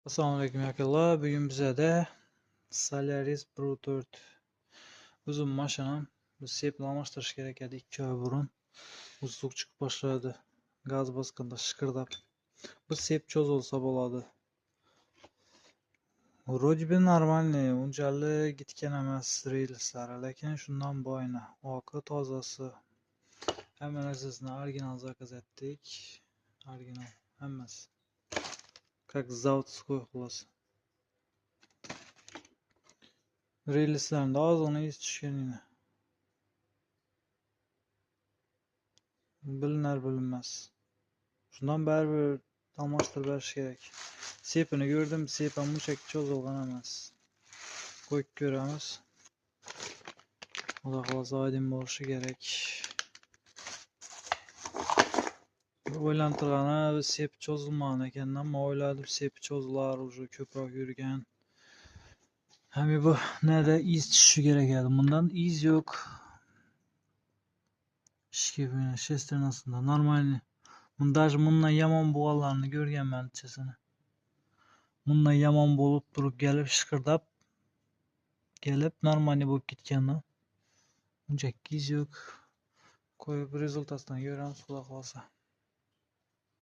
Assalomu alaykum akalar. Bugun bizada Solaris Pro 4 uzun mashinam. Bu sepni almashtirish kerak edi 2 oy burun. Uzluq chiqib boshladi. Gaz bosganda shiqirlab. Bu sep cho'zilsa bo'ladi. Вроде бы нормальный, unchalik gitgan emas relslari, lekin shundan boyna. Oqi tozasi. Hamma narsasini original zakaz etdik. Original hammasi. Как заводской xullas. Relslarında ozgina iz tushgan edi. Bilinar bilinmas. Shundan baribir almashtirib berish kerak. Sepini ko'rdim, sep ham unchalik cho'zilgan emas. Qo'yib ko'ramiz. Xudo xolasa oydin bo'lishi kerak. O'ylanib turgani sep cho'zilmagan ekandan, men o'yladim sep cho'zilar, уже ko'proq yurgan. Hem bu nerede iz tushishi kerak edi. Bundan iz yo'q. Shesternasida normalniy. Даже bundan yomon bo'lganlarni ko'rganman ichasini. Bundan yomon bo'lib turib kelib shiqirdab kelib normalniy bo'lib ketgandan. Unchaki iz yo'q. Qo'yib rezultatdan ko'ramiz, xudo xolasa.